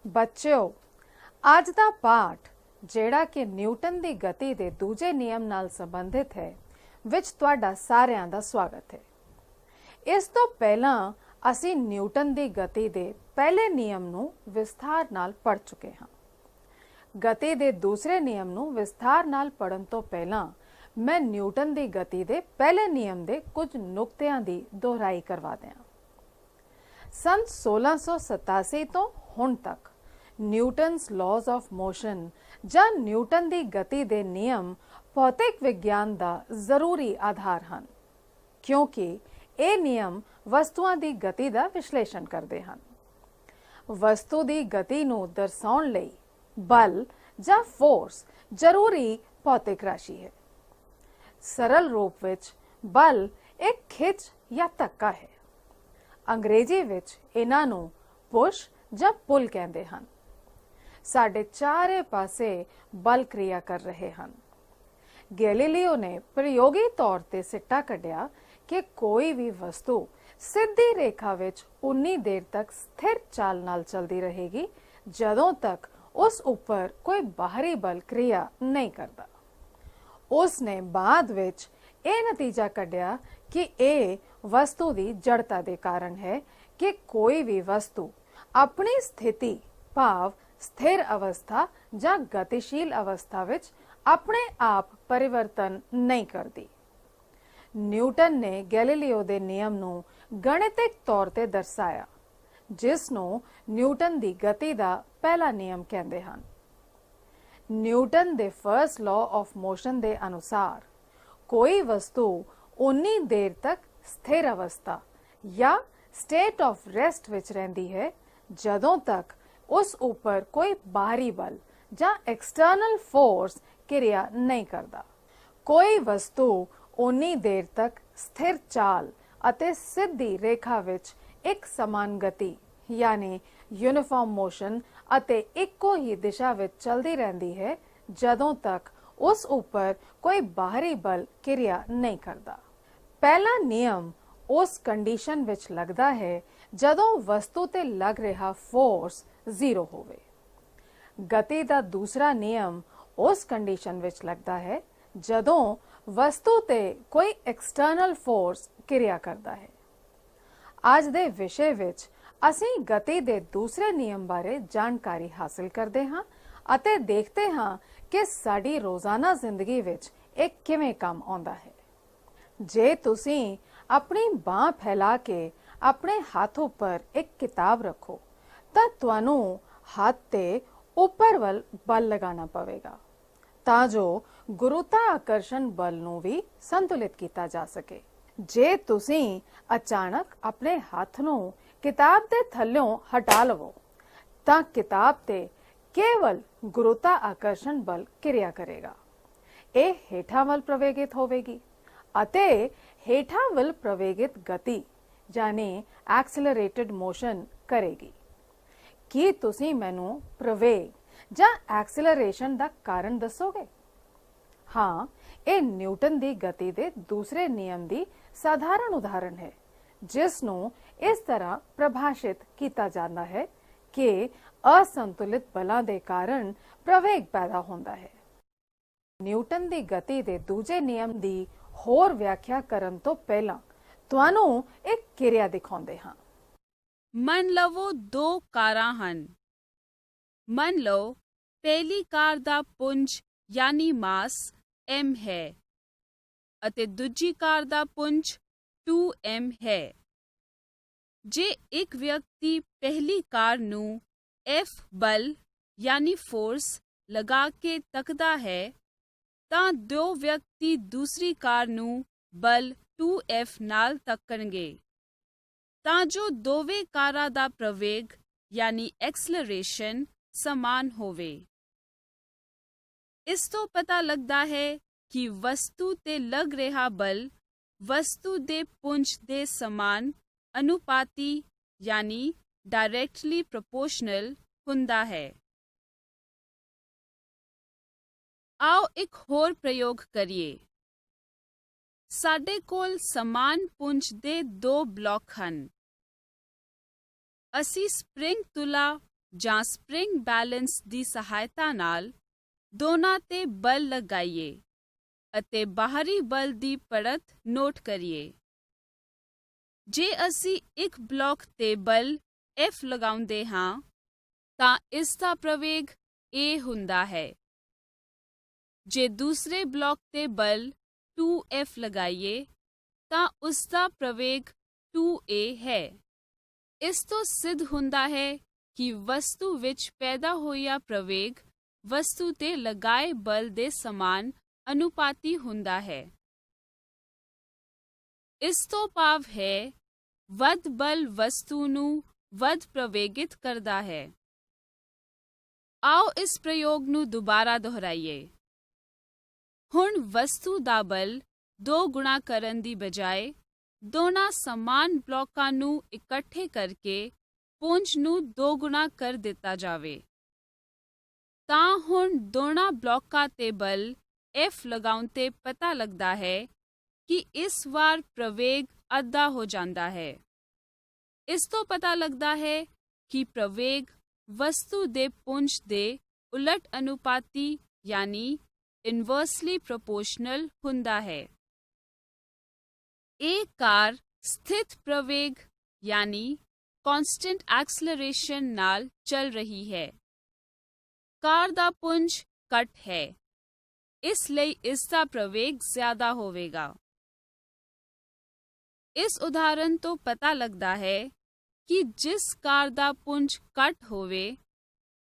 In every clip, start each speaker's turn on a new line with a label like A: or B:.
A: ਬੱਚਿਓ, ਅੱਜ ਦਾ ਪਾਠ ਜਿਹੜਾ ਕਿ ਨਿਊਟਨ ਦੀ ਗਤੀ ਦੇ ਦੂਜੇ ਨਿਯਮ ਨਾਲ ਸੰਬੰਧਿਤ ਹੈ ਵਿੱਚ ਤੁਹਾਡਾ ਸਾਰਿਆਂ ਦਾ ਸਵਾਗਤ ਹੈ। ਇਸ ਤੋਂ ਪਹਿਲਾਂ ਅਸੀਂ ਨਿਊਟਨ ਦੀ ਗਤੀ ਦੇ ਪਹਿਲੇ ਨਿਯਮ ਨੂੰ ਵਿਸਥਾਰ ਨਾਲ ਪੜ੍ਹ ਚੁੱਕੇ ਹਾਂ। ਗਤੀ ਦੇ ਦੂਸਰੇ ਨਿਯਮ ਨੂੰ ਵਿਸਥਾਰ ਨਾਲ ਪੜ੍ਹਨ ਤੋਂ ਪਹਿਲਾਂ ਮੈਂ ਨਿਊਟਨ ਦੀ ਗਤੀ ਦੇ ਪਹਿਲੇ ਨਿਯਮ ਦੇ ਕੁਝ ਨੁਕਤਿਆਂ ਦੀ ਦੁਹਰਾਈ ਕਰਵਾ ਦਿਆਂ। ਸੰਨ 1687 ਤੋਂ ਹੁਣ ਤੱਕ ਨਿਊਟਨਸ ਲਾਜ਼ ਆਫ ਮੋਸ਼ਨ ਜਾਂ ਨਿਊਟਨ ਦੀ ਗਤੀ ਦੇ ਨਿਯਮ ਭੌਤਿਕ ਵਿਗਿਆਨ ਦਾ ਜ਼ਰੂਰੀ ਆਧਾਰ ਹਨ, ਕਿਉਂਕਿ ਇਹ ਨਿਯਮ ਵਸਤੂਆਂ ਦੀ ਗਤੀ ਦਾ ਵਿਸ਼ਲੇਸ਼ਣ ਕਰਦੇ ਹਨ। ਵਸਤੂ ਦੀ ਗਤੀ ਨੂੰ ਦਰਸਾਉਣ ਲਈ ਬਲ ਜਾਂ ਫੋਰਸ ਜ਼ਰੂਰੀ ਭੌਤਿਕ ਰਾਸ਼ੀ ਹੈ। ਸਰਲ ਰੂਪ ਵਿੱਚ ਬਲ ਇੱਕ ਖਿੱਚ ਜਾਂ ਧੱਕਾ ਹੈ। ਅੰਗਰੇਜ਼ੀ ਵਿੱਚ ਇਹਨਾਂ ਨੂੰ ਪੁਸ਼ ਜਾਂ ਪੁੱਲ ਕਹਿੰਦੇ ਹਨ। ਸਾਡੇ ਚਾਰੇ ਪਾਸੇ ਬਲ ਕਿਰਿਆ ਕਰ ਰਹੇ ਹਨ। ਗੈਲੀਲੀਓ ਨੇ ਪ੍ਰਯੋਗੀ ਤੌਰ ਤੇ ਸਿੱਟਾ ਕੱਢਿਆ ਕਿ ਕੋਈ ਵੀ ਵਸਤੂ ਸਿੱਧੀ ਰੇਖਾ ਵਿੱਚ ਉਨੀ ਦੇਰ ਤੱਕ ਸਥਿਰ ਚਾਲ ਨਾਲ ਚਲਦੀ ਰਹੇਗੀ ਜਦੋਂ ਤੱਕ ਉਸ ਉੱਪਰ ਕੋਈ ਬਾਹਰੀ ਬਲ ਕਿਰਿਆ ਨਹੀਂ ਕਰਦਾ। ਉਸ ਨੇ ਬਾਅਦ ਵਿੱਚ ਇਹ ਨਤੀਜਾ ਕੱਢਿਆ ਕਿ ਇਹ ਵਸਤੂ ਦੀ ਜੜਤਾ ਦੇ ਕਾਰਨ ਹੈ ਕਿ ਕੋਈ ਵੀ ਵਸਤੂ ਆਪਣੀ ਸਥਿਤੀ ਭਾਵ ਸਥਿਰ ਅਵਸਥਾ ਜਾਂ ਗਤੀਸ਼ੀਲ ਅਵਸਥਾ ਵਿੱਚ ਆਪਣੇ ਆਪ ਪਰਿਵਰਤਨ ਨਹੀਂ ਕਰਦੀ। ਨਿਊਟਨ ਨੇ ਗੈਲੀਲੀਓ ਦੇ ਨਿਯਮ ਨੂੰ ਗਣਿਤਿਕ ਤੌਰ ਤੇ ਦਰਸਾਇਆ, ਜਿਸ ਨੂੰ ਨਿਊਟਨ ਦੀ ਗਤੀ ਦਾ ਪਹਿਲਾ ਨਿਯਮ ਕਹਿੰਦੇ ਹਨ। ਨਿਊਟਨ ਦੇ ਫਰਸਟ ਲਾਅ ਆਫ ਮੋਸ਼ਨ ਦੇ ਅਨੁਸਾਰ ਕੋਈ ਵਸਤੂ ਉਨੀ ਦੇਰ ਤੱਕ ਸਥਿਰ ਅਵਸਥਾ ਜਾਂ ਸਟੇਟ ਆਫ ਰੈਸਟ ਵਿੱਚ ਰਹਿੰਦੀ ਹੈ ਜਦੋਂ ਤੱਕ ਉਸ ਉੱਪਰ ਕੋਈ ਬਾਹਰੀ ਬਲ ਜਾਂ ਐਕਸਟਰਨਲ ਫੋਰਸ ਕਿਰਿਆ ਨਹੀਂ ਕਰਦਾ। ਕੋਈ ਵਸਤੂ ਉਨੀ ਦੇਰ ਤੱਕ ਸਥਿਰ ਚਾਲ ਅਤੇ ਸਿੱਧੀ ਰੇਖਾ ਵਿੱਚ ਇੱਕ ਸਮਾਨ ਗਤੀ ਯਾਨੀ ਯੂਨੀਫਾਰਮ ਮੋਸ਼ਨ ਅਤੇ ਇੱਕੋ ਹੀ ਦਿਸ਼ਾ ਵਿੱਚ ਚਲਦੀ ਰਹਿੰਦੀ ਹੈ ਜਦੋਂ ਤੱਕ ਉਸ ਉੱਪਰ ਕੋਈ ਬਾਹਰੀ ਬਲ ਕਿਰਿਆ ਨਹੀਂ ਕਰਦਾ। ਪਹਿਲਾ ਨਿਯਮ ਉਸ ਕੰਡੀਸ਼ਨ ਵਿੱਚ ਲੱਗਦਾ ਹੈ ਜਦੋਂ ਵਸਤੂ ਤੇ ਲੱਗ ਰਿਹਾ ਫੋਰਸ ਜ਼ੀਰੋ ਹੋਵੇ। ਗਤੀ ਦਾ ਦੂਸਰਾ ਨਿਯਮ ਉਸ ਕੰਡੀਸ਼ਨ ਵਿੱਚ ਲੱਗਦਾ ਹੈ ਜਦੋਂ ਵਸਤੂ ਤੇ ਕੋਈ ਐਕਸਟਰਨਲ ਫੋਰਸ ਕਿਰਿਆ ਕਰਦਾ ਹੈ। ਅੱਜ ਦੇ ਵਿਸ਼ੇ ਵਿੱਚ ਅਸੀਂ ਗਤੀ ਦੇ ਦੂਸਰੇ ਨਿਯਮ ਬਾਰੇ ਜਾਣਕਾਰੀ ਹਾਸਲ ਕਰਦੇ ਹਾਂ ਅਤੇ ਦੇਖਦੇ ਹਾਂ ਕਿ ਸਾਡੀ ਰੋਜ਼ਾਨਾ ਜ਼ਿੰਦਗੀ ਵਿੱਚ ਇਹ ਕਿਵੇਂ ਕੰਮ ਆਉਂਦਾ ਹੈ। ਜੇ ਤੁਸੀਂ ਆਪਣੀ ਬਾਹ ਫੈਲਾ ਕੇ ਆਪਣੇ ਹੱਥ ਉੱਪਰ ਇੱਕ ਕਿਤਾਬ ਰੱਖੋ ਤਾਂ ਤੁਹਾਨੂੰ ਹੱਥ ਤੇ ਉੱਪਰ ਵੱਲ ਬਲ ਲਗਾਉਣਾ ਪਵੇਗਾ ਤਾਂ ਜੋ ਗੁਰੂਤਾਕਰਸ਼ਣ ਬਲ ਨੂੰ ਵੀ ਸੰਤੁਲਿਤ ਕੀਤਾ ਜਾ ਸਕੇ। ਜੇ ਤੁਸੀਂ ਅਚਾਨਕ ਆਪਣੇ ਹੱਥ ਨੂੰ ਕਿਤਾਬ ਦੇ ਥੱਲਿਓਂ ਹਟਾ ਲਵੋ ਤਾਂ ਕਿਤਾਬ ਤੇ ਕੇਵਲ ਗੁਰੂਤਾਕਰਸ਼ਣ ਬਲ ਕਿਰਿਆ ਕਰੇਗਾ। ਇਹ ਹੇਠਾਂ ਵੱਲ ਪ੍ਰਵੇਗਿਤ ਹੋਵੇਗੀ ਅਤੇ ਹੇਠਾਂ ਵੱਲ ਪ੍ਰਵੇਗਿਤ ਗਤੀ ਯਾਨੀ ਐਕਸਲਰੇਟਡ ਮੋਸ਼ਨ ਕਰੇਗੀ। ਕੀ ਤੁਸੀਂ ਮੈਨੂੰ ਪ੍ਰਵੇਗ ਜਾਂ ਐਕਸਲਰੇਸ਼ਨ ਦਾ ਕਾਰਨ ਦੱਸੋਗੇ? ਹਾਂ, ਇਹ ਨਿਊਟਨ ਦੀ ਗਤੀ ਦੇ ਦੂਸਰੇ ਨਿਯਮ ਦੀ ਸਾਧਾਰਨ ਉਦਾਹਰਣ ਹੈ, ਜਿਸ ਨੂੰ ਇਸ ਤਰ੍ਹਾਂ ਪ੍ਰਭਾਸ਼ਿਤ ਕੀਤਾ ਜਾਂਦਾ ਹੈ ਕਿ ਅਸੰਤੁਲਿਤ ਬਲਾਂ ਦੇ ਕਾਰਨ ਪ੍ਰਵੇਗ ਪੈਦਾ ਹੁੰਦਾ ਹੈ। ਨਿਊਟਨ ਦੀ ਗਤੀ ਦੇ ਦੂਜੇ ਨਿਯਮ ਦੀ ਹੋਰ ਵਿਆਖਿਆ ਕਰਨ ਤੋਂ ਪਹਿਲਾਂ ਤੁਹਾਨੂੰ ਇੱਕ ਕਿਰਿਆ ਦਿਖਾਉਂਦੇ ਹਾਂ।
B: ਮੰਨ ਲਵੋ ਦੋ ਕਾਰਾਂ ਹਨ। ਮੰਨ ਲਓ ਪਹਿਲੀ ਕਾਰ ਦਾ ਪੁੰਜ ਯਾਨੀ ਮਾਸ m ਹੈ ਅਤੇ ਦੂਜੀ ਕਾਰ ਦਾ ਪੁੰਜ 2m ਹੈ। ਜੇ ਇੱਕ ਵਿਅਕਤੀ ਪਹਿਲੀ ਕਾਰ ਨੂੰ F ਬਲ ਯਾਨੀ ਫੋਰਸ ਲਗਾ ਕੇ ਤੱਕਦਾ ਹੈ ਤਾਂ ਦੋ ਵਿਅਕਤੀ ਦੂਸਰੀ ਕਾਰ ਨੂੰ ਬਲ 2F ਨਾਲ ਤੱਕਣਗੇ ਤਾਂ ਜੋ ਦੋਵੇਂ ਕਾਰਾਂ ਦਾ ਪ੍ਰਵੇਗ ਯਾਨੀ ਐਕਸਲਰੇਸ਼ਨ ਸਮਾਨ ਹੋਵੇ। ਇਸ ਤੋਂ ਪਤਾ ਲੱਗਦਾ ਹੈ ਕਿ ਵਸਤੂ ਤੇ ਲੱਗ ਰਿਹਾ ਬਲ ਵਸਤੂ ਦੇ ਪੁੰਜ ਦੇ ਸਮਾਨ ਅਨੁਪਾਤੀ ਯਾਨੀ ਡਾਇਰੈਕਟਲੀ ਪ੍ਰੋਪੋਰਸ਼ਨਲ ਹੁੰਦਾ ਹੈ। ਆਓ ਇੱਕ ਹੋਰ ਪ੍ਰਯੋਗ ਕਰੀਏ। ਸਾਡੇ ਕੋਲ ਸਮਾਨ ਪੁੰਜ ਦੇ ਦੋ ਬਲਾਕ ਹਨ। ਅਸੀਂ ਸਪ੍ਰਿੰਗ ਤੁਲਾ ਜਾਂ ਸਪ੍ਰਿੰਗ ਬੈਲੈਂਸ ਦੀ ਸਹਾਇਤਾ ਨਾਲ ਦੋਨਾਂ ਤੇ ਬਲ ਲਗਾਈਏ ਅਤੇ ਬਾਹਰੀ ਬਲ ਦੀ ਪੜਤ ਨੋਟ ਕਰੀਏ। ਜੇ ਅਸੀਂ ਇੱਕ ਬਲਾਕ ਤੇ ਬਲ F ਲਗਾਉਂਦੇ ਹਾਂ ਤਾਂ ਇਸ ਦਾ ਪ੍ਰਵੇਗ A ਹੁੰਦਾ ਹੈ। ਜੇ ਦੂਸਰੇ ਬਲਾਕ ਤੇ ਬਲ 2F ਲਗਾਈਏ ਤਾਂ ਉਸ ਦਾ ਪ੍ਰਵੇਗ 2A ਹੈ। ਇਸ ਤੋਂ ਸਿੱਧ ਹੁੰਦਾ ਹੈ ਕਿ ਵਸਤੂ ਵਿੱਚ ਪੈਦਾ ਹੋਇਆ ਪ੍ਰਵੇਗ ਵਸਤੂ ਤੇ ਲਗਾਏ ਬਲ ਦੇ ਸਮਾਨ ਅਨੁਪਾਤੀ ਹੁੰਦਾ ਹੈ। ਇਸ ਤੋਂ ਭਾਵ ਹੈ ਵੱਧ ਬਲ ਵਸਤੂ ਨੂੰ ਵੱਧ ਪ੍ਰਵੇਗਿਤ ਕਰਦਾ ਹੈ। ਆਓ ਇਸ ਪ੍ਰਯੋਗ ਨੂੰ ਦੁਬਾਰਾ ਦੁਹਰਾਈਏ। ਹੁਣ ਵਸਤੂ ਦਾ ਬਲ 2 ਗੁਣਾ ਕਰਨ ਦੀ ਬਜਾਏ ਦੋਨਾਂ ਸਮਾਨ ਬਲਾਕਾਂ ਨੂੰ ਇਕੱਠੇ ਕਰਕੇ ਪੁੰਜ ਨੂੰ 2 ਗੁਣਾ ਕਰ ਦਿੱਤਾ ਜਾਵੇ ਤਾਂ ਹੁਣ ਦੋਨਾਂ ਬਲਾਕਾਂ ਤੇ ਬਲ F ਲਗਾਉਣ ਤੇ ਪਤਾ ਲੱਗਦਾ ਹੈ ਕਿ ਇਸ ਵਾਰ ਪ੍ਰਵੇਗ ਅੱਧਾ ਹੋ ਜਾਂਦਾ ਹੈ। ਇਸ ਤੋਂ ਪਤਾ ਲੱਗਦਾ ਹੈ ਕਿ ਪ੍ਰਵੇਗ ਵਸਤੂ ਦੇ ਪੁੰਜ ਦੇ ਉਲਟ ਅਨੁਪਾਤੀ ਯਾਨੀ ਇਨਵਰਸਲੀ ਪ੍ਰੋਪੋਰਸ਼ਨਲ ਹੁੰਦਾ ਹੈ। ਇਹ ਕਾਰ ਸਥਿਤ ਪ੍ਰਵੇਗ ਯਾਨੀ ਕਾਂਸਟੈਂਟ ਐਕਸਲਰੇਸ਼ਨ ਨਾਲ ਚੱਲ ਰਹੀ ਹੈ। ਕਾਰ ਦਾ ਪੁੰਜ ਘੱਟ ਹੈ, ਇਸ ਲਈ ਇਸ ਦਾ ਪ੍ਰਵੇਗ ਜ਼ਿਆਦਾ ਹੋਵੇਗਾ। ਇਸ ਉਦਾਹਰਨ ਤੋਂ ਪਤਾ ਲੱਗਦਾ ਹੈ ਕਿ ਜਿਸ ਕਾਰ ਦਾ ਪੁੰਜ ਘੱਟ ਹੋਵੇ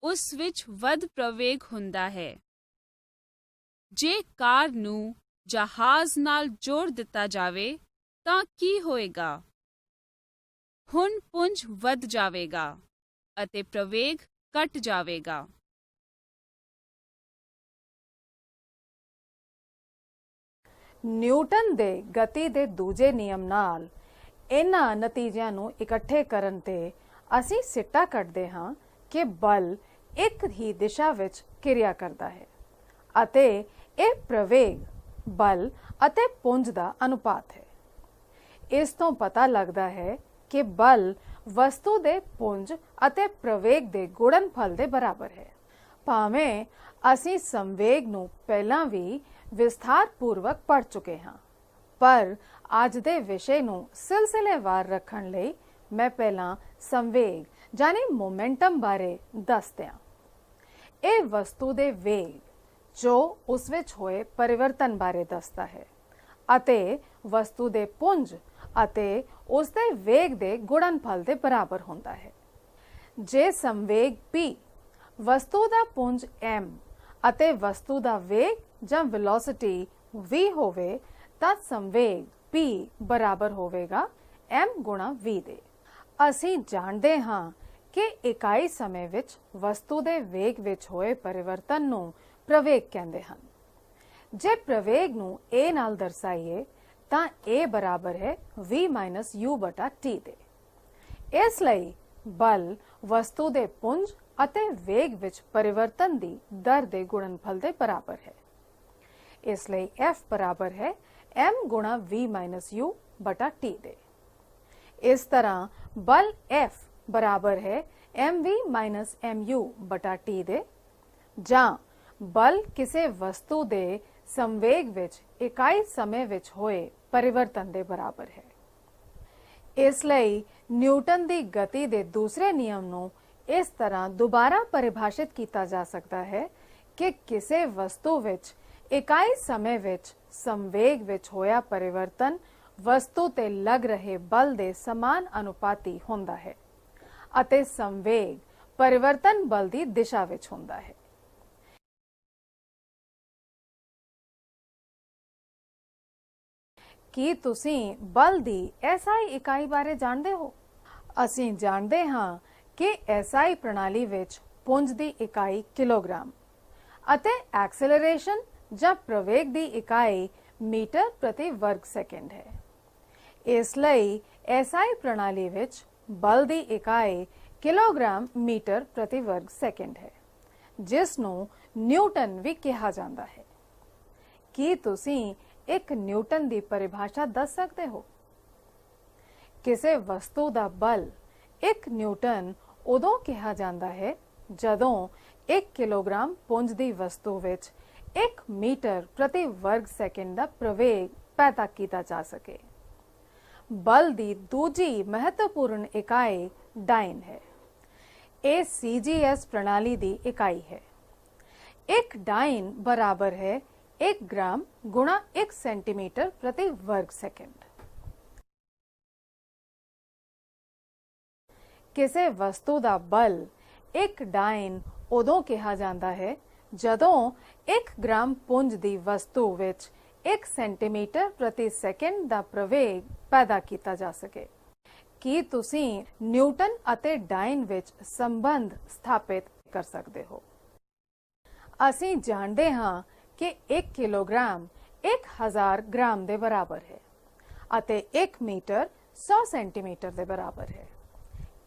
B: ਉਸ ਵਿੱਚ ਵੱਧ ਪ੍ਰਵੇਗ ਹੁੰਦਾ ਹੈ। ਜੇ ਕਾਰ ਨੂੰ ਜਹਾਜ਼ ਨਾਲ ਜੋੜ ਦਿੱਤਾ ਜਾਵੇ ਤਾਂ ਕੀ ਹੋਏਗਾ? ਹੁਣ ਪੁੰਜ ਵੱਧ ਜਾਵੇਗਾ ਅਤੇ ਪ੍ਰਵੇਗ ਘਟ ਜਾਵੇਗਾ।
A: ਨਿਊਟਨ ਦੇ ਗਤੀ ਦੇ ਦੂਜੇ ਨਿਯਮ ਨਾਲ ਇਹਨਾਂ ਨਤੀਜਿਆਂ ਨੂੰ ਇਕੱਠੇ ਕਰਨ ਤੇ ਅਸੀਂ ਸਿੱਟਾ ਕੱਢਦੇ ਹਾਂ ਕਿ ਬਲ ਇੱਕ ਹੀ ਦਿਸ਼ਾ ਵਿੱਚ ਕਿਰਿਆ ਕਰਦਾ ਹੈ ਅਤੇ ਇਹ ਪ੍ਰਵੇਗ ਬਲ ਅਤੇ ਪੁੰਜ ਦਾ ਅਨੁਪਾਤ ਹੈ। ਇਸ ਤੋਂ ਪਤਾ ਲੱਗਦਾ ਹੈ ਕਿ ਬਲ ਵਸਤੂ ਦੇ ਪੁੰਜ ਅਤੇ ਪ੍ਰਵੇਗ ਦੇ ਗੁਣਨਫਲ ਦੇ ਬਰਾਬਰ ਹੈ। ਭਾਵੇਂ ਅਸੀਂ ਸੰਵੇਗ ਨੂੰ ਪਹਿਲਾਂ ਵੀ ਵਿਸਥਾਰਪੂਰਵਕ ਪੜ੍ਹ ਚੁੱਕੇ ਹਾਂ, ਪਰ ਅੱਜ ਦੇ ਵਿਸ਼ੇ ਨੂੰ ਸਿਲਸਿਲੇਵਾਰ ਰੱਖਣ ਲਈ ਮੈਂ ਪਹਿਲਾਂ ਸੰਵੇਗ ਯਾਨੀ ਮੋਮੈਂਟਮ ਬਾਰੇ ਦੱਸ ਦਿਆਂ। ਇਹ ਵਸਤੂ ਦੇ ਵੇਗ ਜੋ ਉਸ ਵਿੱਚ ਹੋਏ ਪਰਿਵਰਤਨ ਬਾਰੇ ਦੱਸਦਾ ਹੈ ਅਤੇ ਵਸਤੂ ਦੇ ਪੁੰਜ ਅਤੇ ਉਸ ਦੇ ਵੇਗ ਦੇ ਗੁਣਨਫਲ ਦੇ ਬਰਾਬਰ ਹੁੰਦਾ ਹੈ। ਜੇ ਸੰਵੇਗ P ਵਸਤੂ ਦਾ ਪੁੰਜ m ਅਤੇ ਵਸਤੂ ਦਾ ਵੇਗ ਜਾਂ ਵੈਲੋਸਿਟੀ v ਹੋਵੇ ਤਾਂ ਸੰਵੇਗ P ਬਰਾਬਰ ਹੋਵੇਗਾ m ਗੁਣਾ v ਦੇ। ਅਸੀਂ ਜਾਣਦੇ ਹਾਂ ਕਿ ਇਕਾਈ ਸਮੇਂ ਵਿੱਚ ਵਸਤੂ ਦੇ ਵੇਗ ਵਿੱਚ ਹੋਏ ਪਰਿਵਰਤਨ ਨੂੰ ਪ੍ਰਵੇਗ ਕਹਿੰਦੇ ਹਨ। ਜੇ ਪ੍ਰਵੇਗ ਨੂੰ a ਨਾਲ ਦਰਸਾਈਏ ਤਾਂ a ਬਰਾਬਰ ਹੈ v ਮਾਈਨਸ u ਬਟਾ t ਦੇ। ਇਸ ਲਈ ਬਲ ਵਸਤੂ ਦੇ ਪੁੰਜ ਅਤੇ ਵੇਗ ਵਿੱਚ ਪਰਿਵਰਤਨ ਦੀ ਦਰ ਦੇ ਗੁਣਨਫਲ ਦੇ ਬਰਾਬਰ ਹੈ। ਇਸ ਲਈ F ਬਰਾਬਰ ਹੈ m ਗੁਣਾ v ਮਾਈਨਸ u ਬਟਾ t ਦੇ। ਇਸ ਤਰ੍ਹਾਂ ਬਲ F ਬਰਾਬਰ ਹੈ mv ਮਾਈਨਸ mu ਬਟਾ t ਦੇ, ਜਾਂ ਬਲ ਕਿਸੇ ਵਸਤੂ ਦੇ ਸੰਵੇਗ ਵਿੱਚ ਇਕਾਈ ਸਮੇਂ ਵਿੱਚ ਹੋਏ ਪਰਿਵਰਤਨ ਦੇ ਬਰਾਬਰ ਹੈ। ਇਸ ਲਈ ਨਿਊਟਨ ਦੀ ਗਤੀ ਦੇ ਦੂਸਰੇ ਨਿਯਮ ਨੂੰ ਇਸ ਤਰ੍ਹਾਂ ਦੁਬਾਰਾ ਪਰਿਭਾਸ਼ਿਤ ਕੀਤਾ ਜਾ ਸਕਦਾ ਹੈ ਕਿ ਕਿਸੇ ਵਸਤੂ ਵਿੱਚ ਇਕਾਈ ਸਮੇਂ ਵਿੱਚ ਸੰਵੇਗ ਵਿੱਚ ਹੋਇਆ ਪਰਿਵਰਤਨ ਵਸਤੂ ਤੇ ਲੱਗ ਰਹੇ ਬਲ ਦੇ ਸਮਾਨ ਅਨੁਪਾਤੀ ਹੁੰਦਾ ਹੈ ਅਤੇ ਸੰਵੇਗ ਪਰਿਵਰਤਨ ਬਲ ਦੀ ਦਿਸ਼ਾ ਵਿੱਚ ਹੁੰਦਾ ਹੈ। ਕੀ ਤੁਸੀਂ ਬਲ ਦੀ SI ਇਕਾਈ ਬਾਰੇ ਜਾਣਦੇ ਹੋ? ਅਸੀਂ ਜਾਣਦੇ ਹਾਂ ਕਿ SI ਪ੍ਰਣਾਲੀ ਵਿੱਚ ਪੁੰਜ ਦੀ ਇਕਾਈ ਕਿਲੋਗ੍ਰਾਮ ਅਤੇ ਐਕਸਲਰੇਸ਼ਨ ਜਾਂ ਪ੍ਰਵੇਗ ਦੀ ਇਕਾਈ ਮੀਟਰ ਪ੍ਰਤੀ ਵਰਗ ਸੈਕਿੰਡ ਹੈ। ਇਸ ਲਈ SI ਪ੍ਰਣਾਲੀ ਵਿੱਚ ਬਲ ਦੀ ਇਕਾਈ ਕਿਲੋਗ੍ਰਾਮ ਮੀਟਰ ਪ੍ਰਤੀ ਵਰਗ ਸੈਕਿੰਡ ਹੈ, ਜਿਸ ਨੂੰ ਨਿਊਟਨ ਵੀ ਕਿਹਾ ਜਾਂਦਾ ਹੈ। ਕੀ ਤੁਸੀਂ ਇੱਕ ਨਿਊਟਨ ਦੀ ਪਰਿਭਾਸ਼ਾ ਦੱਸ ਸਕਦੇ ਹੋ? ਕਿਸੇ ਵਸਤੂ ਦਾ ਬਲ 1 ਨਿਊਟਨ ਉਦੋਂ ਕਿਹਾ ਜਾਂਦਾ ਹੈ ਜਦੋਂ 1 ਕਿਲੋਗ੍ਰਾਮ ਪੁੰਜ ਦੀ ਵਸਤੂ ਵਿੱਚ 1 ਮੀਟਰ ਪ੍ਰਤੀ ਵਰਗ ਸੈਕਿੰਡ ਦਾ ਪ੍ਰਵੇਗ ਪੈਦਾ ਕੀਤਾ ਜਾ ਸਕੇ। ਬਲ ਦੀ ਦੂਜੀ ਮਹੱਤਵਪੂਰਨ ਇਕਾਈ ਡਾਇਨ ਹੈ। ਇਹ CGS ਪ੍ਰਣਾਲੀ ਦੀ ਇਕਾਈ ਹੈ। एक डाइन बराबर है 1 ग्राम गुणा 1 सेंटीमीटर प्रति वर्ग सेकंड। किसी वस्तु का बल एक डाइन उदों कहा जाता है जदों 1 ग्राम पुंज की वस्तु विच 1 सेंटीमीटर प्रति सेकंड का प्रवेग पैदा किया जा सके। की तुसी न्यूटन अते डाइन विच संबंध स्थापित कर सकते हो? ਅਸੀਂ ਜਾਣਦੇ ਹਾਂ ਕਿ 1 ਕਿਲੋਗ੍ਰਾਮ 1000 ਗ੍ਰਾਮ ਦੇ ਬਰਾਬਰ ਹੈ ਅਤੇ 1 ਮੀਟਰ 100 ਸੈਂਟੀਮੀਟਰ ਦੇ ਬਰਾਬਰ ਹੈ।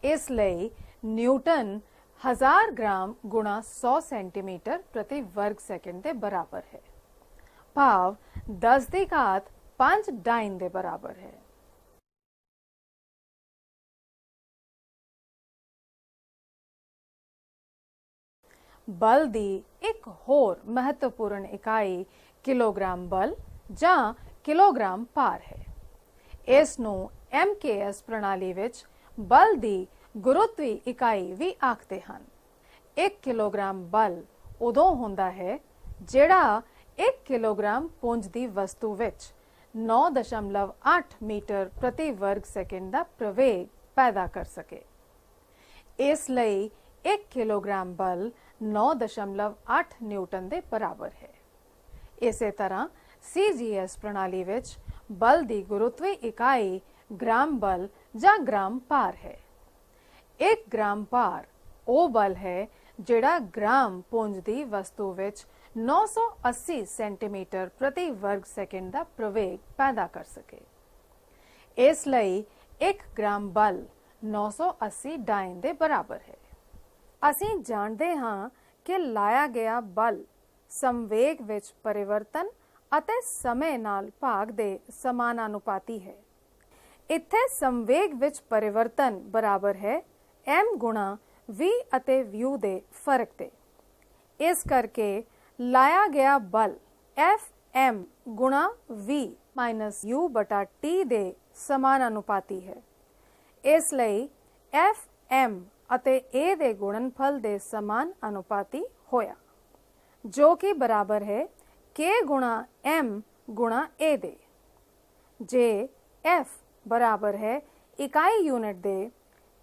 A: ਇਸ ਲਈ ਨਿਊਟਨ 1000 ਗ੍ਰਾਮ ਗੁਣਾ 100 ਸੈਂਟੀਮੀਟਰ ਪ੍ਰਤੀ ਵਰਗ ਸੈਕਿੰਡ ਦੇ ਬਰਾਬਰ ਹੈ, ਭਾਵ 10 ਦੀ ਘਾਤ 5 ਡਾਇਨ ਦੇ ਬਰਾਬਰ ਹੈ। बल की एक होर महत्वपूर्ण इकाई किलोग्राम बल ਜਾਂ किलोग्राम भार है। इसनूं MKS प्रणाली विच बल की गुरुत्वी इकाई भी आखते हैं। 1 किलोग्राम बल उदों हुंदा है जिहड़ा 1 किलोग्राम पुंज की वस्तु विच 9.8 मीटर प्रति वर्ग सैकेंड का प्रवेग पैदा कर सके। इसलिए 1 किलोग्राम बल 9.8 न्यूटन के बराबर है। इसे तरह CGS प्रणाली विच बल की गुरुत्वी इकाई ग्राम बल या ग्राम भार है। 1 ग्राम भार वो बल है जिहड़ा ग्राम पुंज की वस्तु विच 980 सेंटीमीटर प्रति वर्ग सैकेंड का प्रवेग पैदा कर सके। इसलिए 1 ग्राम बल 980 डाइन के बराबर है। ਅਸੀਂ ਜਾਣਦੇ ਹਾਂ ਕਿ ਲਾਇਆ ਗਿਆ ਬਲ ਸੰਵੇਗ ਵਿੱਚ ਪਰਿਵਰਤਨ ਅਤੇ ਸਮੇਂ ਨਾਲ ਭਾਗ ਦੇ ਸਮਾਨਾਨੁਪਾਤੀ ਹੈ। ਇੱਥੇ ਸੰਵੇਗ ਵਿੱਚ ਪਰਿਵਰਤਨ ਬਰਾਬਰ ਹੈ m ਗੁਣਾ v ਅਤੇ u ਦੇ ਫਰਕ ਦੇ। ਇਸ ਕਰਕੇ ਲਾਇਆ ਗਿਆ ਬਲ Fm ਗੁਣਾ v ਮਾਈਨਸ u ਬਟਾ t ਦੇ ਸਮਾਨਾਨੁਪਾਤੀ ਹੈ। ਇਸ ਲਈ Fm ਅਤੇ a ਦੇ ਗੁਣਨਫਲ ਦੇ ਸਮਾਨ ਅਨੁਪਾਤੀ ਹੋਇਆ, ਜੋ ਕਿ ਬਰਾਬਰ ਹੈ k ਗੁਣਾ m ਗੁਣਾ a ਦੇ। ਜੇ f ਬਰਾਬਰ ਹੈ ਇਕਾਈ ਯੂਨਿਟ ਦੇ,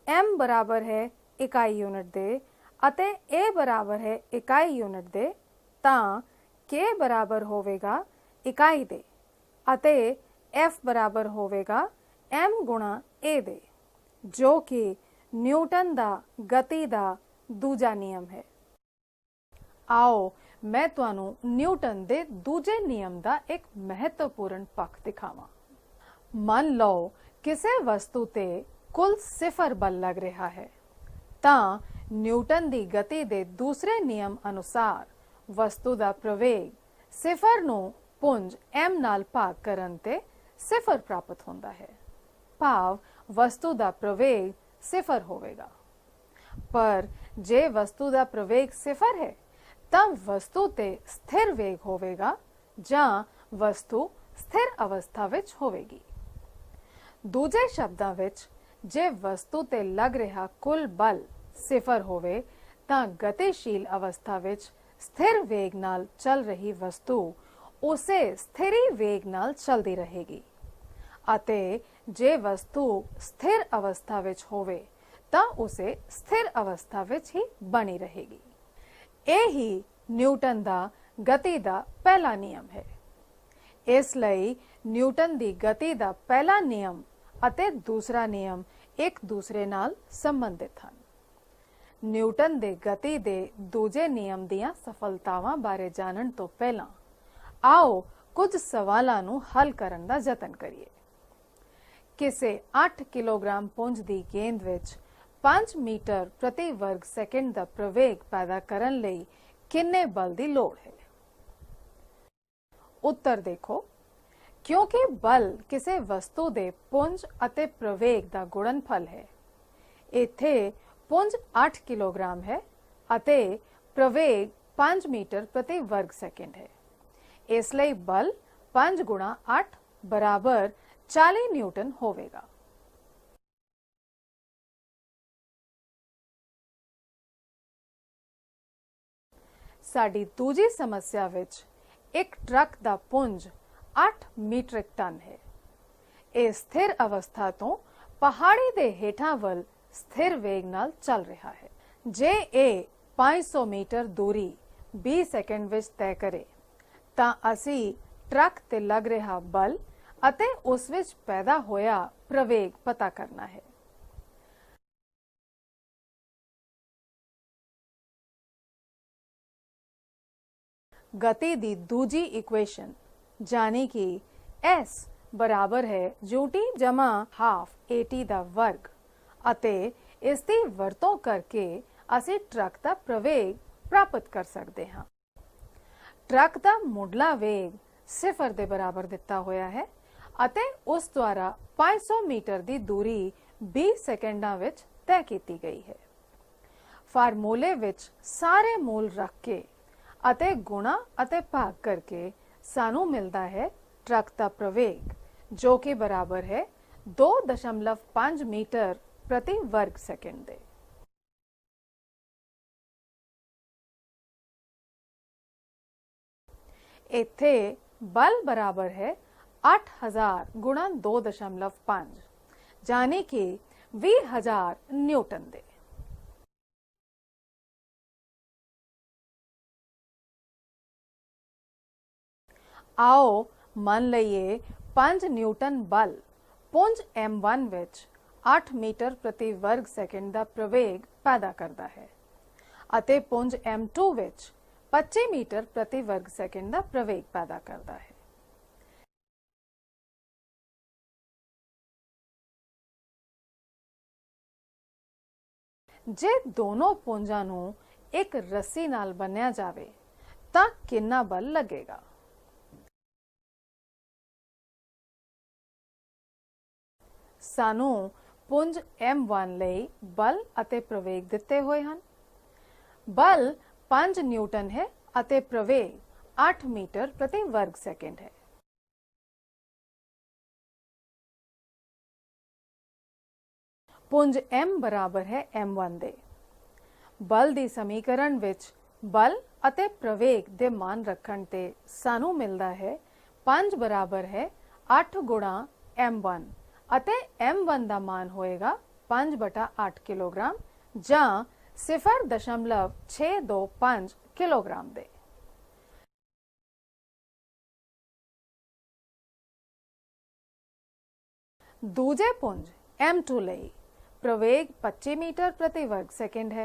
A: m ਬਰਾਬਰ ਹੈ ਇਕਾਈ ਯੂਨਿਟ ਦੇ ਅਤੇ a ਬਰਾਬਰ ਹੈ ਇਕਾਈ ਯੂਨਿਟ ਦੇ, ਤਾਂ k ਬਰਾਬਰ ਹੋਵੇਗਾ ਇਕਾਈ ਦੇ ਅਤੇ f ਬਰਾਬਰ ਹੋਵੇਗਾ m ਗੁਣਾ a ਦੇ, ਜੋ ਕਿ न्यूटन दा गति दा दूजा नियम है। आओ मैं तुहानू न्यूटन दे दूजे नियम दा एक महत्वपूर्ण पक्ष दिखावां। मन लो किसी वस्तु ते कुल 0 बल लग रहा है, तां न्यूटन दी गति दे दूसरे नियम अनुसार वस्तु दा प्रवेग 0 नू पुंज m नाल भाग करन ते 0 प्राप्त होंदा है, भाव वस्तु दा प्रवेग 0 होवेगा। पर जे वस्तु का प्रवेग 0 है तब वस्तु ते स्थिर वेग होवेगा जां वस्तु स्थिर अवस्था विच होवेगी। दूजे शब्दां विच जे वस्तु ते लग रहा कुल बल 0 होवे तां गतिशील अवस्था विच स्थिर वेग नाल चल रही वस्तु उसे स्थिरी वेग नाल चलती रहेगी ਅਤੇ ਜੇ ਵਸਤੂ ਸਥਿਰ ਅਵਸਥਾ ਵਿੱਚ ਹੋਵੇ ਤਾਂ ਉਸੇ ਸਥਿਰ ਅਵਸਥਾ ਵਿੱਚ ਹੀ ਬਣੀ ਰਹੇਗੀ। ਇਹ ਹੀ ਨਿਊਟਨ ਦਾ ਗਤੀ ਦਾ ਪਹਿਲਾ ਨਿਯਮ ਹੈ। ਇਸ ਲਈ ਨਿਊਟਨ ਦੀ ਗਤੀ ਦਾ ਪਹਿਲਾ ਨਿਯਮ ਅਤੇ ਦੂਸਰਾ ਨਿਯਮ ਇੱਕ ਦੂਸਰੇ ਨਾਲ ਸੰਬੰਧਿਤ ਹਨ। ਨਿਊਟਨ ਦੇ ਗਤੀ ਦੇ ਦੂਜੇ ਨਿਯਮ ਦੀਆਂ ਸਫਲਤਾਵਾਂ ਬਾਰੇ ਜਾਣਨ ਤੋਂ ਪਹਿਲਾਂ ਆਓ ਕੁਝ ਸਵਾਲਾਂ ਨੂੰ ਹੱਲ ਕਰਨ ਦਾ ਯਤਨ ਕਰੀਏ। ਕਿਸੇ 8 ਕਿਲੋਗ੍ਰਾਮ ਪੁੰਜ ਦੀ ਗੇਂਦ ਵਿੱਚ 5 ਮੀਟਰ ਪ੍ਰਤੀ ਵਰਗ ਸੈਕਿੰਡ ਦਾ ਪ੍ਰਵੇਗ ਪੈਦਾ ਕਰਨ ਲਈ ਕਿੰਨੇ ਬਲ ਦੀ ਲੋੜ ਹੈ? ਉੱਤਰ ਦੇਖੋ। ਕਿਉਂਕਿ ਬਲ ਕਿਸੇ ਵਸਤੂ ਦੇ ਪੁੰਜ ਅਤੇ ਪ੍ਰਵੇਗ ਦਾ ਗੁਣਨਫਲ ਹੈ, ਇੱਥੇ ਪੁੰਜ 8 ਕਿਲੋਗ੍ਰਾਮ ਹੈ ਅਤੇ ਪ੍ਰਵੇਗ 5 ਮੀਟਰ ਪ੍ਰਤੀ ਵਰਗ ਸੈਕਿੰਡ ਹੈ। ਇਸ ਲਈ ਬਲ 5 ਗੁਣਾ 8 ਬਰਾਬਰ 40 ਨਿਊਟਨ ਹੋਵੇਗਾ। ਸਾਡੀ ਦੂਜੀ ਸਮੱਸਿਆ ਵਿੱਚ ਇੱਕ ਟਰੱਕ ਦਾ ਪੁੰਜ 8 ਮੀਟ੍ਰਿਕ ਟਨ ਹੈ। ਇਹ ਸਥਿਰ ਅਵਸਥਾ ਤੋਂ ਪਹਾੜੀ ਦੇ ਹੇਠਾਂ ਵੱਲ ਸਥਿਰ ਵੇਗ ਨਾਲ ਚੱਲ ਰਿਹਾ ਹੈ। ਜੇ ਇਹ 500 ਮੀਟਰ ਦੂਰੀ 20 ਸੈਕਿੰਡ ਵਿੱਚ ਤੈਅ ਕਰੇ ਤਾਂ ਅਸੀਂ ਟਰੱਕ ਤੇ ਲੱਗ ਰਿਹਾ ਬਲ ਅਤੇ ਉਸ ਵਿੱਚ ਪੈਦਾ ਹੋਇਆ ਪ੍ਰਵੇਗ ਪਤਾ ਕਰਨਾ ਹੈ। गति दी दूजी इक्वेशन जानी कि S बराबर है UT जमा हाफ AT दा वर्ग अते इस दी वरतों करके असी ट्रक दा प्रवेग प्राप्त कर सकते हाँ। ट्रक दा मुढ़ला वेग 0 दे बराबर दिता होया है अते उस द्वारा 500 मीटर दी दूरी 20 सेकंडां विच तय कीती गई है। फार्मूले विच सारे मूल रख के ਅਤੇ ਗੁਣਾ ਅਤੇ ਭਾਗ ਕਰਕੇ ਸਾਨੂੰ ਮਿਲਦਾ ਹੈ ਟਰੱਕ ਦਾ ਪ੍ਰਵੇਗ ਜੋ ਕਿ ਬਰਾਬਰ ਹੈ 2.5 ਮੀਟਰ ਪ੍ਰਤੀ ਵਰਗ ਸੈਕਿੰਡ ਦੇ। ਇੱਥੇ ਬਲ ਬਰਾਬਰ ਹੈ 8000 ਗੁਣਾ 2.5 यानी कि 20,000 न्यूटन ਦੇ। आओ मन लईए 5 न्यूटन बल पुंज M1 विच 8 मीटर प्रति वर्ग सैकेंड का प्रवेग पैदा करता है अते पुंज M2 विच 25 मीटर प्रति वर्ग सैकेंड का प्रवेग पैदा करता है। जे दोनों पुंजां नूं एक रस्सी नाल बन्निया जावे तां कितना बल लगेगा? सानू पुंज M1 ਲਈ बल ਅਤੇ प्रवेग ਦਿੱਤੇ ਹੋਏ ਹਨ। बल 5 न्यूटन है ਅਤੇ प्रवेग 8 मीटर प्रति वर्ग सैकेंड है। पुंज M बराबर है M1 ਦੇ। बल ਦੀ समीकरण ਵਿੱਚ बल ਅਤੇ प्रवेग ਦੇ मान ਰੱਖਣ ਤੇ ਸਾਨੂੰ ਮਿਲਦਾ ਹੈ 5 बराबर है 8 गुणा M1 ਅਤੇ M1 ਦਾ मान ਹੋਏਗਾ 5/8 किलोग्राम ਜਾਂ 0.625 किलोग्राम ਦੇ। ਦੂਜੇ ਪੁੰਜ M2 ਲਈ प्रवेग 25 मीटर प्रति वर्ग सैकेंड है।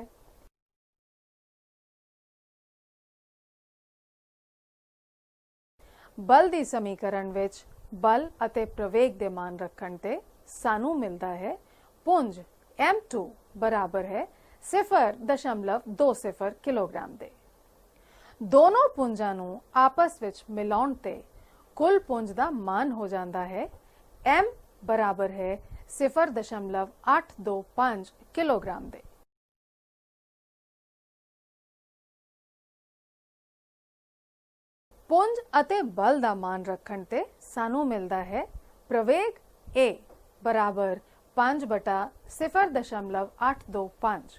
A: बल ਦੀ समीकरण ਵਿੱਚ बल ਅਤੇ प्रवेग ਦੇ मान ਰੱਖਣ ਤੇ ਸਾਨੂੰ ਮਿਲਦਾ ਹੈ ਪੁੰਜ M2 बराबर है 0.20 किलोग्राम ਦੇ। दोनों ਪੁੰਜਾਂ ਨੂੰ ਆਪਸ ਵਿੱਚ ਮਿਲਾਉਣ ਤੇ कुल पुंज ਦਾ मान हो ਜਾਂਦਾ है M बराबर है 0.825 किलोग्राम ਦੇ। पुंज ਅਤੇ बल ਦਾ मान ਰੱਖਣ ਤੇ ਸਾਨੂੰ ਮਿਲਦਾ ਹੈ प्रवेग A बराबर 5/0.825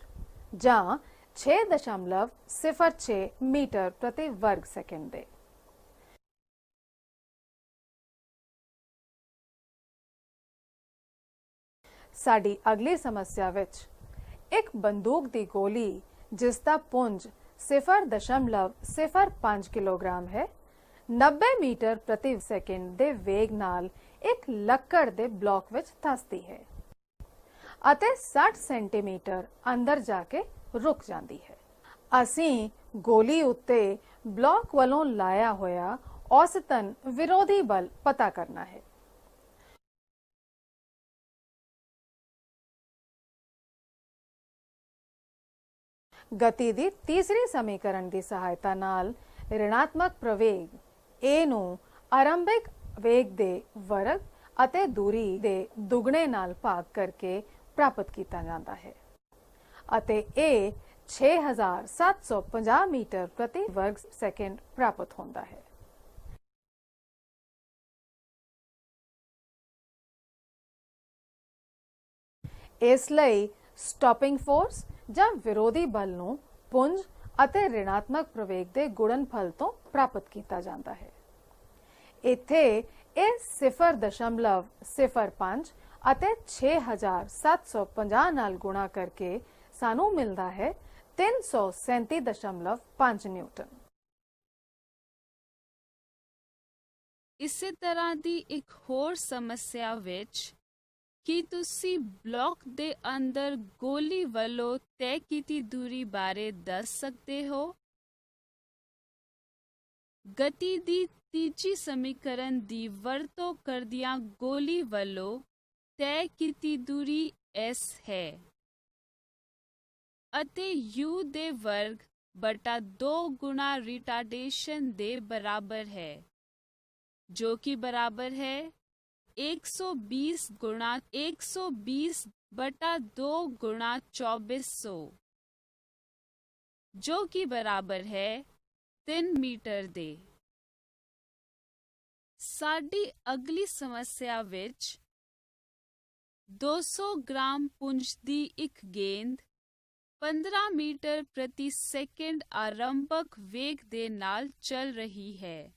A: ਜਾਂ 6.06 मीटर प्रति वर्ग सैकेंड ਦੇ। ਸਾਡੀ ਅਗਲੀ ਸਮੱਸਿਆ ਵਿੱਚ ਇੱਕ ਬੰਦੂਕ ਦੀ ਗੋਲੀ ਜਿਸ ਦਾ ਪੁੰਜ 0.05 किलोग्राम है 90 मीटर प्रति सेकंड ਦੇ ਵੇਗ ਨਾਲ ਇੱਕ ਲੱਕੜ ਦੇ ਬਲਾਕ ਵਿੱਚ ਧੱਸਦੀ ਹੈ ਅਤੇ 60 ਸੈਂਟੀਮੀਟਰ ਅੰਦਰ ਜਾ ਕੇ ਰੁਕ ਜਾਂਦੀ ਹੈ। ਅਸੀਂ ਗੋਲੀ ਉੱਤੇ ਬਲਾਕ ਵੱਲੋਂ ਲਾਇਆ ਹੋਇਆ ਔਸਤਨ ਵਿਰੋਧੀ ਬਲ ਪਤਾ ਕਰਨਾ ਹੈ। गति ਦੀ ਤੀਸਰੀ ਸਮੀਕਰਨ ਦੀ ਸਹਾਇਤਾ ਨਾਲ ऋणात्मक प्रवेग A ਨੂੰ ਆਰੰਭਿਕ ਵੇਗ ਦੇ ਵਰਗ ਅਤੇ ਦੂਰੀ ਦੇ ਦੁੱਗਣੇ ਨਾਲ ਭਾਗ ਕਰਕੇ ਪ੍ਰਾਪਤ ਕੀਤਾ ਜਾਂਦਾ ਹੈ ਅਤੇ ਇਹ 6750 ਮੀਟਰ ਪ੍ਰਤੀ ਵਰਗ ਸੈਕਿੰਡ ਪ੍ਰਾਪਤ ਹੁੰਦਾ ਹੈ। ਇਸ ਲਈ ਸਟਾਪਿੰਗ ਫੋਰਸ ਜਾਂ ਵਿਰੋਧੀ ਬਲ ਨੂੰ ਪੁੰਜ ਅਤੇ ऋणात्मक ਪ੍ਰਵੇਗ ਦੇ ਗੁਣਨਫਲ ਤੋਂ ਪ੍ਰਾਪਤ ਕੀਤਾ ਜਾਂਦਾ ਹੈ। ਇੱਥੇ ਇਹ 0.05 ਅਤੇ 6750 ਨਾਲ ਗੁਣਾ ਕਰਕੇ ਸਾਨੂੰ ਮਿਲਦਾ ਹੈ 337.5 ਨਿਊਟਨ।
B: ਇਸੇ ਤਰ੍ਹਾਂ ਦੀ ਇੱਕ ਹੋਰ ਸਮੱਸਿਆ ਵਿੱਚ ਕੀ ਤੁਸੀਂ ਬਲੌਕ ਦੇ ਅੰਦਰ ਗੋਲੀ ਵੱਲੋਂ ਤੈਅ ਕੀਤੀ ਦੂਰੀ ਬਾਰੇ ਦੱਸ ਸਕਦੇ ਹੋ? ਗਤੀ ਦੀ ਤੀਜੀ ਸਮੀਕਰਨ ਦੀ ਵਰਤੋਂ ਕਰਦਿਆਂ ਗੋਲੀ ਵੱਲੋਂ ਤੈਅ ਕੀਤੀ ਦੂਰੀ s ਹੈ ਅਤੇ u ਦੇ ਵਰਗ ਬਟਾ 2 ਗੁਣਾ ਰਿਟਾਰਡੇਸ਼ਨ ਦੇ ਬਰਾਬਰ ਹੈ, ਜੋ ਕਿ ਬਰਾਬਰ ਹੈ 120 गुणा 120 बटा 2 गुणा 2400, जो कि बराबर है 3 मीटर ਦੇ। ਸਾਡੀ ਅਗਲੀ ਸਮੱਸਿਆ ਵਿੱਚ 200 ਗ੍ਰਾਮ ਪੁੰਜ ਦੀ ਇੱਕ ਗੇਂਦ 15 ਮੀਟਰ ਪ੍ਰਤੀ ਸੈਕਿੰਡ ਆਰੰਭਕ ਵੇਗ ਦੇ ਨਾਲ ਚੱਲ ਰਹੀ ਹੈ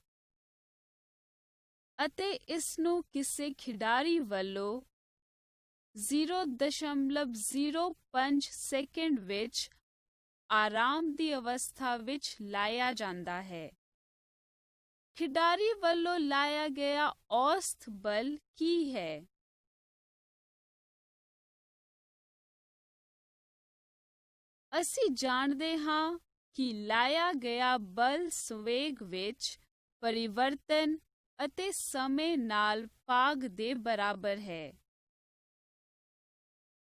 B: ਅਤੇ ਇਸ ਨੂੰ ਕਿਸੇ ਖਿਡਾਰੀ ਵੱਲੋਂ 0.05 ਸੈਕਿੰਡ ਵਿੱਚ ਆਰਾਮ ਦੀ ਅਵਸਥਾ ਵਿੱਚ ਲਾਇਆ ਜਾਂਦਾ ਹੈ। ਖਿਡਾਰੀ ਵੱਲੋਂ ਲਾਇਆ ਗਿਆ ਔਸਤ ਬਲ ਕੀ ਹੈ? ਅਸੀਂ ਜਾਣਦੇ ਹਾਂ ਕਿ ਲਾਇਆ ਗਿਆ ਬਲ ਸੰਵੇਗ ਵਿੱਚ ਪਰਿਵਰਤਨ ਅਤੇ ਸਮੇਂ ਨਾਲ ਭਾਗ ਦੇ ਬਰਾਬਰ ਹੈ।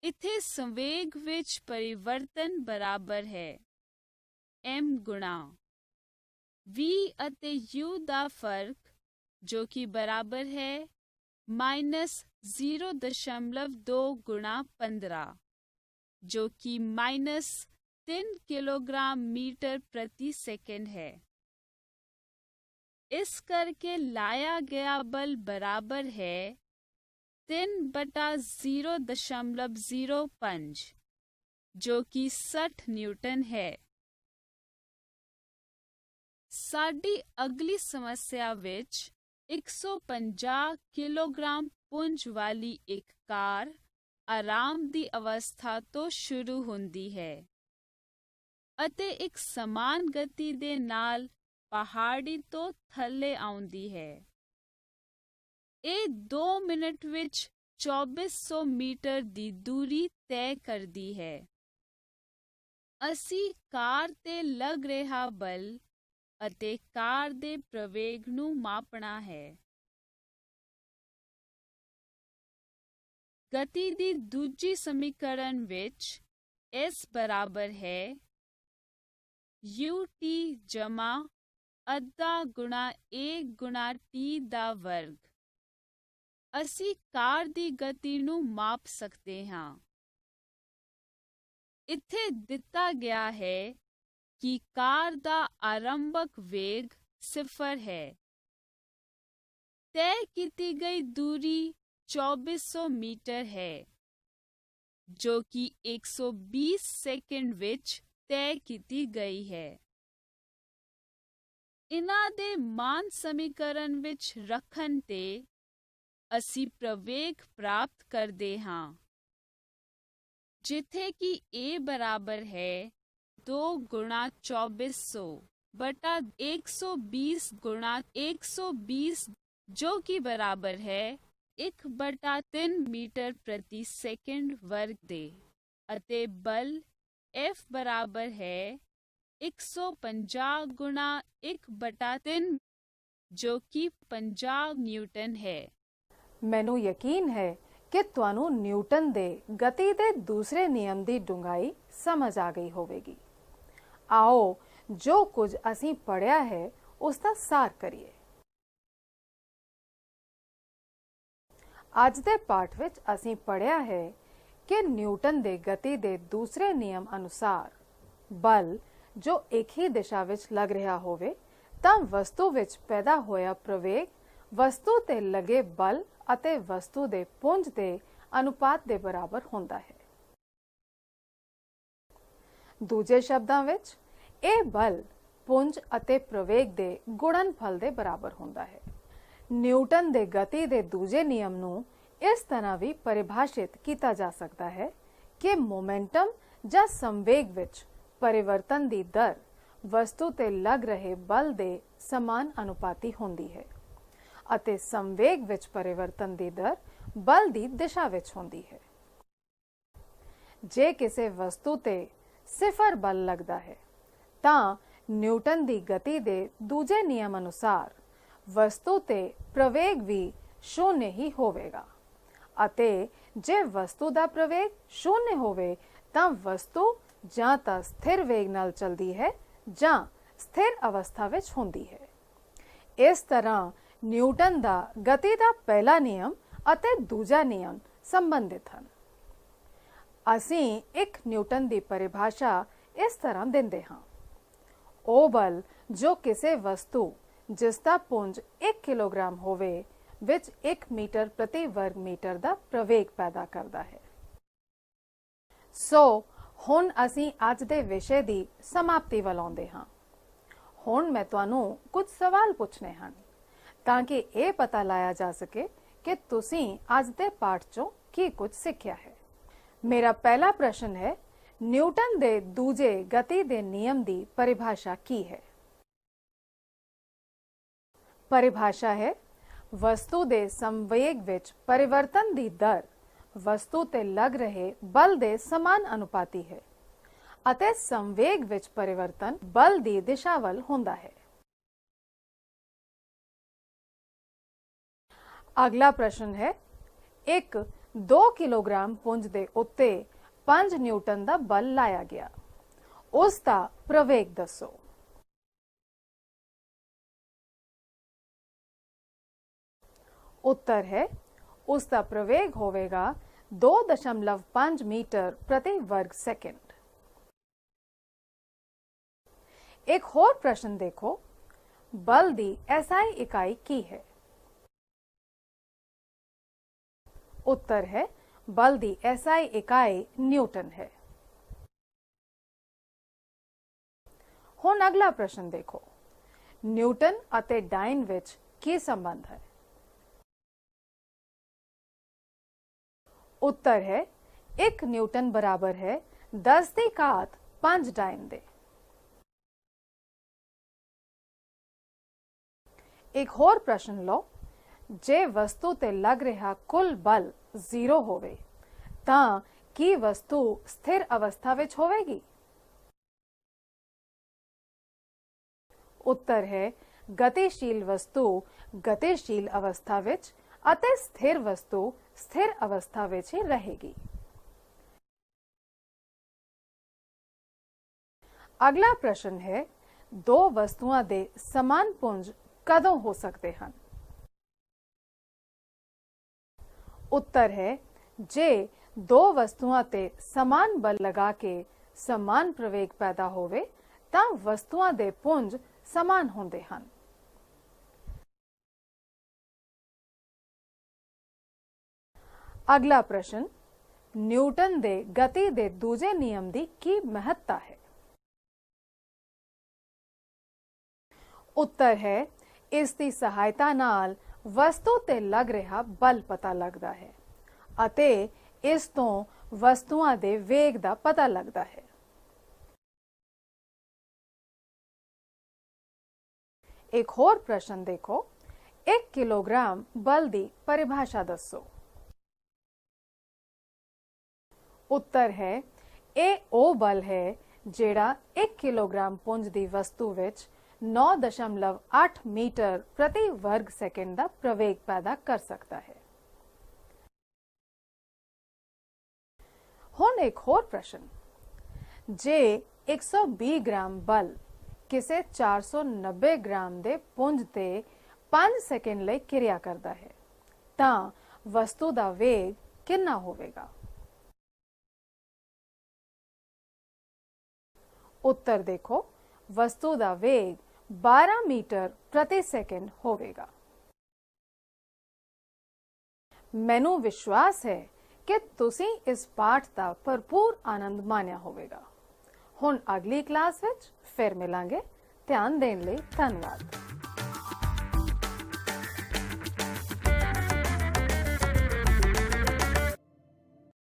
B: ਇੱਥੇ ਸੰਵੇਗ ਵਿੱਚ ਪਰਿਵਰਤਨ ਬਰਾਬਰ ਹੈ m ਗੁਣਾ v ਅਤੇ u ਦਾ ਫਰਕ, ਜੋ ਕਿ ਬਰਾਬਰ ਹੈ -0.2 ਗੁਣਾ 15, ਜੋ ਕਿ -3 किलोग्राम मीटर प्रति सेकंड है। इस करके लाया गया बल बराबर है 3/0.05, जो कि 60 न्यूटन है। साडी अगली समस्या विच 150 किलोग्राम पुंज वाली एक कार आराम दी अवस्था तो शुरू होंदी है ਅਤੇ ਇੱਕ ਸਮਾਨ ਗਤੀ ਦੇ ਨਾਲ ਪਹਾੜੀ ਤੋਂ ਥੱਲੇ ਆਉਂਦੀ ਹੈ। ਇਹ 2 ਮਿੰਟ ਵਿੱਚ 2400 ਮੀਟਰ ਦੀ ਦੂਰੀ ਤੈਅ ਕਰਦੀ ਹੈ। ਅਸੀਂ ਕਾਰ ਤੇ ਲੱਗ ਰਿਹਾ ਬਲ ਅਤੇ ਕਾਰ ਦੇ ਪ੍ਰਵੇਗ ਨੂੰ ਮਾਪਣਾ ਹੈ। ਗਤੀ ਦੀ ਦੂਜੀ ਸਮੀਕਰਨ ਵਿੱਚ S ਬਰਾਬਰ ਹੈ ut जमा ਅੱਧਾ ਗੁਣਾ a ਗੁਣਾ t ਦਾ ਵਰਗ। ਅਸੀਂ ਕਾਰ ਦੀ ਗਤੀ ਨੂੰ ਮਾਪ ਸਕਦੇ ਹਾਂ। ਇੱਥੇ ਦਿੱਤਾ ਗਿਆ ਹੈ ਕਿ ਕਾਰ ਦਾ ਆਰੰਭਕ ਵੇਗ 0 ਹੈ। ਤੈਅ ਕੀਤੀ ਗਈ ਦੂਰੀ 2400 ਮੀਟਰ ਹੈ, ਜੋ ਕਿ 120 ਸੈਕਿੰਡ ਵਿੱਚ ਤੈਅ ਕੀਤੀ ਗਈ ਹੈ। ਇਹਨਾਂ ਦੇ ਮਾਨ ਸਮੀਕਰਨ ਵਿੱਚ ਰੱਖਣ ਤੇ ਅਸੀਂ ਪ੍ਰਵੇਗ ਪ੍ਰਾਪਤ ਕਰਦੇ ਹਾਂ, ਜਿੱਥੇ ਕਿ a ਬਰਾਬਰ ਹੈ 2 ਗੁਣਾ 2400 ਬਟਾ 120 ਗੁਣਾ 120, ਜੋ ਕਿ ਬਰਾबर है 1/3 मीटर प्रति सेकंड वर्ग ਦੇ ਅਤੇ ਬਲ F बराबर है 150 गुणा 1/3, जो कि 50 न्यूटन है।
A: ਮੈਨੂੰ ਯਕੀਨ ਹੈ ਕਿ ਤੁਹਾਨੂੰ ਨਿਊਟਨ ਦੇ ਗਤੀ ਦੇ ਦੂਸਰੇ ਨਿਯਮ ਦੀ ਡੂੰਘਾਈ ਸਮਝ ਆ ਗਈ ਹੋਵੇਗੀ। ਆਓ ਜੋ ਕੁਝ ਅਸੀਂ ਪੜ੍ਹਿਆ ਹੈ ਉਸ ਦਾ ਸਾਰ ਕਰੀਏ। ਅੱਜ ਦੇ ਪਾਠ ਵਿੱਚ ਅਸੀਂ ਪੜ੍ਹਿਆ ਹੈ कि न्यूटन दे गति दे दूसरे नियम अनुसार बल जो एक ही दिशा विच लग रहा होवे तां वस्तु विच पैदा होया प्रवेग वस्तु ते लगे बल अते वस्तु दे पुंज दे अनुपात दे बराबर होंदा है। दूजे शब्दां विच ਇਹ बल पुंज अते प्रवेग दे गुणनफल दे बराबर होंदा है। न्यूटन दे गति दे दूजे नियम नूं इस तरह भी परिभाषित किया जा सकता है कि मोमेंटम ਜਾਂ संवेग विच परिवर्तन दी दर वस्तु ते लग रहे बल दे समान अनुपाती होंदी है अते संवेग विच परिवर्तन दी दर बल दी दिशा विच होंदी है। जे किसी वस्तु ते सिफर बल लगदा है तां न्यूटन दी गति दे दूजे नियम अनुसार वस्तु ते प्रवेग भी शून्य ही होवेगा अते जे वस्तु दा प्रवेग शून्य होवे तां वस्तु जां तां स्थिर वेग नाल चलदी है जां स्थिर अवस्था विच होंदी है। इस तरह न्यूटन दा गति दा पहला नियम अते दूजा नियम संबंधित हन। असीं एक न्यूटन दी परिभाषा इस तरह दिंदे हां। ओ बल जो किसी वस्तु जिसका पुंज 1 किलोग्राम होवे विच 1 मीटर प्रति वर्ग मीटर दा प्रवेग पैदा करता है। सो हुण असीं अज दे विषय दी समाप्ति वल आउंदे हां। हुण मैं तुहानूं कुछ सवाल पुछने हन ताकि ये पता लाया जा सके कि तुसीं अज दे पाठ चों की कुछ सिक्ख्या है। मेरा पहला प्रश्न है, न्यूटन दे दूजे गति दे नियम दी परिभाषा की है? परिभाषा है, वस्तु दे संवेग विच परिवर्तन दी दर वस्तु ते लग रहे बल दे समान अनुपाती है अते संवेग विच परिवर्तन बल दी दिशा वल होंदा है। अगला प्रश्न है, एक 2 किलोग्राम पुंज दे उत्ते 5 न्यूटन दा बल लाया गया, उसका प्रवेग दसो। उत्तर है, उसका प्रवेग होवेगा 2.5 मीटर प्रति वर्ग सेकंड। एक और प्रश्न देखो, बल दी एसआई इकाई की है? उत्तर है, बल दी एसआई इकाई न्यूटन है। हुण अगला प्रश्न देखो, न्यूटन अते डाइन विच की संबंध है? उत्तर है, 1 न्यूटन बराबर है 10 दी घात 5 डाइन दे। एक और प्रश्न लो, जे वस्तु ते लग रहा कुल बल 0 होवे तां की वस्तु स्थिर अवस्था विच होवेगी? उत्तर है, गतिशील वस्तु गतिशील अवस्था विच अते स्थिर वस्तु स्थिर अवस्था विच ही रहेगी। अगला प्रश्न है, दो वस्तुआं दे समान पुंज कदों हो सकते हैं? उत्तर है, जे दो वस्तुआं ते समान बल लगा के समान प्रवेग पैदा होवे तां वस्तुआं दे पुंज समान होंदे हन। अगला प्रश्न, न्यूटन दे गति दे दूजे नियम दी की महत्ता है? उत्तर है, इस दी सहायता नाल वस्तु ते लग रहा बल पता लगदा है अते इस तो वस्तुआं दे वेग दा पता लगदा है। एक और प्रश्न देखो, 1 किलोग्राम बल दी परिभाषा दसो। उत्तर है, ए ओ बल है जेड़ा 1 किलोग्राम पुंज दी वस्तु विच 9.8 मीटर प्रति वर्ग सेकंड दा प्रवेग पैदा कर सकता है। हुण एक और प्रश्न, जे 120 ग्राम बल किसे 490 ग्राम दे पुंज ते 5 सेकंड लई क्रिया करता है तां वस्तु दा वेग कितना होवेगा? ਉੱਤਰ ਦੇਖੋ, ਵਸਤੂ ਦਾ ਵੇਗ 12 ਮੀਟਰ ਪ੍ਰਤੀ ਸੈਕਿੰਡ ਹੋਵੇਗਾ। ਮੈਨੂੰ ਵਿਸ਼ਵਾਸ ਹੈ ਕਿ ਤੁਸੀਂ ਇਸ ਪਾਠ ਦਾ ਭਰਪੂਰ ਆਨੰਦ ਮਾਣਿਆ ਹੋਵੇਗਾ। ਹੁਣ ਅਗਲੀ ਕਲਾਸ ਵਿੱਚ ਫਿਰ ਮਿਲਾਂਗੇ। ਧਿਆਨ ਦੇਣ ਲਈ ਧੰਨਵਾਦ।